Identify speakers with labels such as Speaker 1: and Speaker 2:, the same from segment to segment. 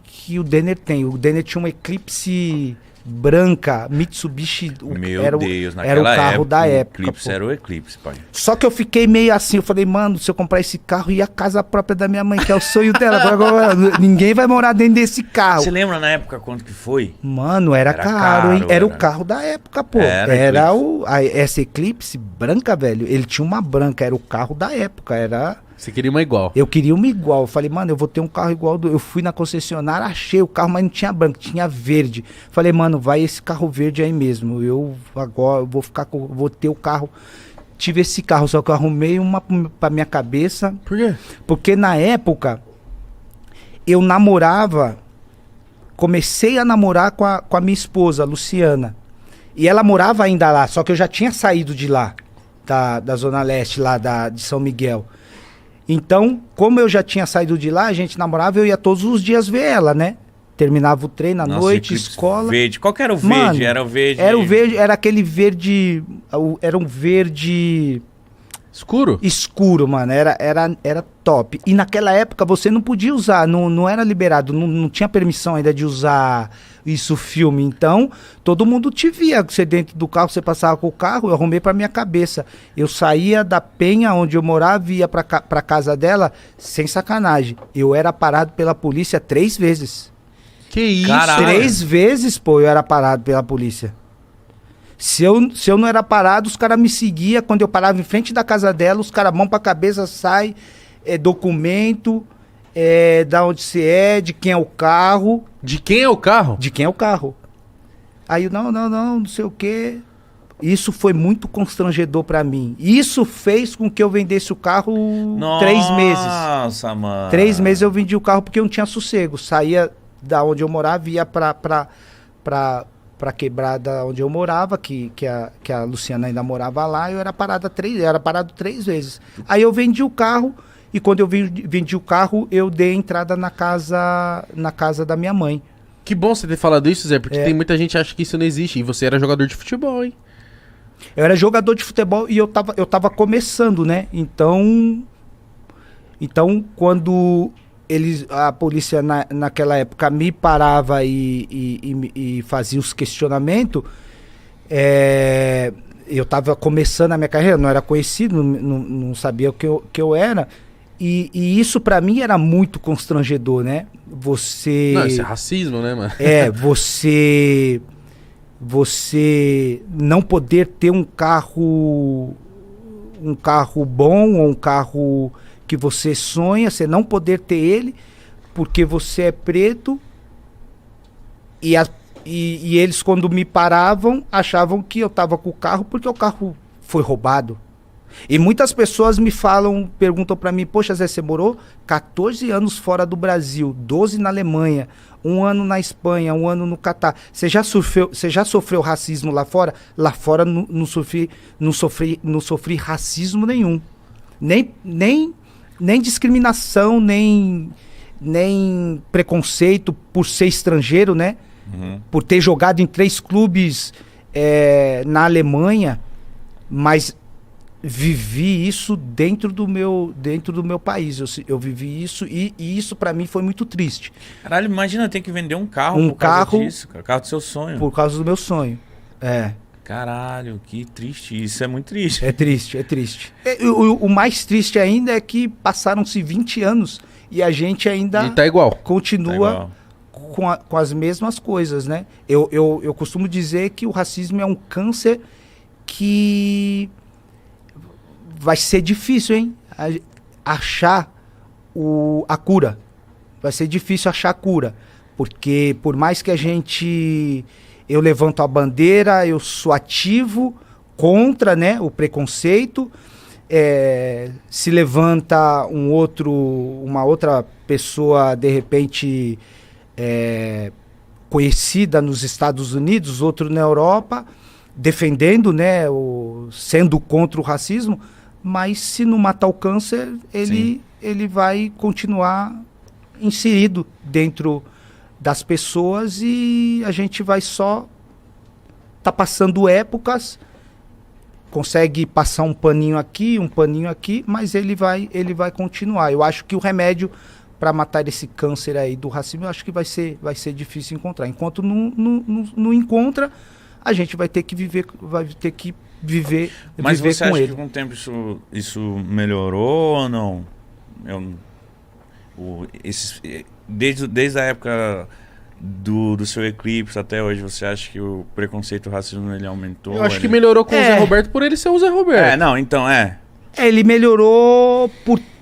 Speaker 1: que o Denner tem. O Denner tinha uma Eclipse branca, Mitsubishi.
Speaker 2: Era
Speaker 1: o carro da época.
Speaker 2: O Eclipse era o Eclipse, pai.
Speaker 1: Só que eu fiquei meio assim, eu falei, mano, se eu comprar esse carro e a casa própria da minha mãe, que é o sonho dela, agora, ninguém vai morar dentro desse carro.
Speaker 2: Você lembra na época quanto que foi?
Speaker 1: Mano, era caro, hein? Era o carro da época, pô. Essa Eclipse branca, velho, ele tinha uma branca, era o carro da época,
Speaker 3: Você queria uma igual?
Speaker 1: Eu queria uma igual. Eu falei, mano, eu vou ter um carro igual. Eu fui na concessionária, achei o carro, mas não tinha branco, tinha verde. Falei, mano, vai esse carro verde aí mesmo. Eu agora vou ter o carro. Tive esse carro, só que eu arrumei uma pra minha cabeça.
Speaker 3: Por quê?
Speaker 1: Porque na época eu namorava, comecei a namorar com a minha esposa, a Luciana. E ela morava ainda lá, só que eu já tinha saído de lá, da Zona Leste, lá de São Miguel. Então, como eu já tinha saído de lá, a gente namorava, eu ia todos os dias ver ela, né? Terminava o treino à noite, escola.
Speaker 2: Verde. Qual que era o verde?
Speaker 1: Mano,
Speaker 2: era o verde.
Speaker 1: Era o verde, era aquele verde. Era um verde.
Speaker 3: Escuro?
Speaker 1: Escuro, mano. Era top. E naquela época você não podia usar, não era liberado, não tinha permissão ainda de usar isso filme. Então, todo mundo te via. Você dentro do carro, você passava com o carro, eu arrumei pra minha cabeça. Eu saía da Penha, onde eu morava, e ia pra casa dela, sem sacanagem. Eu era parado pela polícia 3 vezes.
Speaker 3: Que isso?
Speaker 2: Caralho.
Speaker 1: 3 vezes, pô, eu era parado pela polícia. Se eu não era parado, os caras me seguiam. Quando eu parava em frente da casa dela, os caras mão pra cabeça, sai, documento, da onde você é, de quem é o carro.
Speaker 3: De quem é o carro?
Speaker 1: De quem é o carro. Aí eu, não sei o quê. Isso foi muito constrangedor pra mim. Isso fez com que eu vendesse o carro 3 meses.
Speaker 2: Nossa, mano.
Speaker 1: 3 meses eu vendi o carro porque eu não tinha sossego. Saía da onde eu morava, ia pra quebrada onde eu morava, que a Luciana ainda morava lá, eu era parado 3 vezes. Aí eu vendi o carro, e quando eu vendi o carro, eu dei entrada na casa da minha mãe.
Speaker 3: Que bom você ter falado isso, Zé, porque tem muita gente que acha que isso não existe, e você era jogador de futebol, hein?
Speaker 1: Eu era jogador de futebol e eu tava começando, né? Então quando a polícia naquela época me parava e fazia os questionamentos, eu tava começando a minha carreira, não era conhecido, não sabia o que eu era, e isso pra mim era muito constrangedor, né?
Speaker 3: Não, isso é racismo, né, mano?
Speaker 1: Você não poder ter um carro bom, ou um carro que você sonha, você não poder ter ele, porque você é preto, e eles, quando me paravam, achavam que eu tava com o carro porque o carro foi roubado. E muitas pessoas perguntam pra mim, poxa, Zé, você morou 14 anos fora do Brasil, 12 na Alemanha, 1 ano na Espanha, 1 ano no Catar. Você já sofreu racismo lá fora? Lá fora não sofri racismo nenhum. Nem discriminação, nem preconceito por ser estrangeiro, né?
Speaker 2: Uhum.
Speaker 1: Por ter jogado em 3 clubes na Alemanha, mas vivi isso dentro do meu país. Eu vivi isso e isso pra mim foi muito triste.
Speaker 2: Caralho, imagina ter que vender um carro
Speaker 1: Um
Speaker 2: por causa
Speaker 1: carro
Speaker 2: disso, cara. Carro do seu sonho.
Speaker 1: Por causa do meu sonho.
Speaker 2: Caralho, que triste. Isso é muito triste.
Speaker 1: É triste. O mais triste ainda é que passaram-se 20 anos e a gente ainda
Speaker 3: E tá igual.
Speaker 1: continua com as mesmas coisas, né? Eu costumo dizer que o racismo é um câncer que vai ser difícil, hein? Achar a cura. Vai ser difícil achar a cura. Porque por mais que eu levanto a bandeira, eu sou ativo contra, né, o preconceito. Se levanta uma outra pessoa, de repente, conhecida nos Estados Unidos, outro na Europa, defendendo, né, sendo contra o racismo, mas se não matar o câncer, ele vai continuar inserido dentro das pessoas e a gente vai só tá passando épocas, consegue passar um paninho aqui, mas ele vai continuar. Eu acho que o remédio para matar esse câncer aí do racismo, eu acho que vai ser difícil encontrar. Enquanto não encontra, a gente vai ter que viver
Speaker 2: Mas
Speaker 1: viver
Speaker 2: você
Speaker 1: com
Speaker 2: acha
Speaker 1: ele.
Speaker 2: que com o tempo isso melhorou ou não? Desde a época do seu eclipse até hoje, você acha que o preconceito e o racismo ele aumentou?
Speaker 3: Eu acho que melhorou com o Zé Roberto por ele ser o Zé Roberto.
Speaker 1: Ele melhorou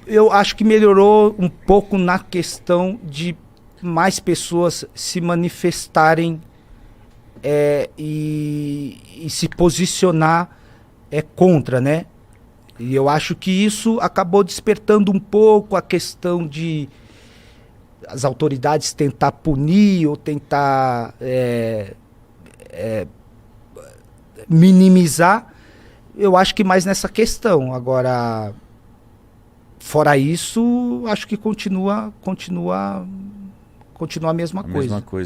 Speaker 1: eu acho que melhorou um pouco na questão de mais pessoas se manifestarem e se posicionar contra, né? E eu acho que isso acabou despertando um pouco a questão de as autoridades tentar punir ou tentar minimizar. Eu acho que mais nessa questão. Agora, fora isso, acho que continua a mesma coisa.
Speaker 2: Mesma coisa.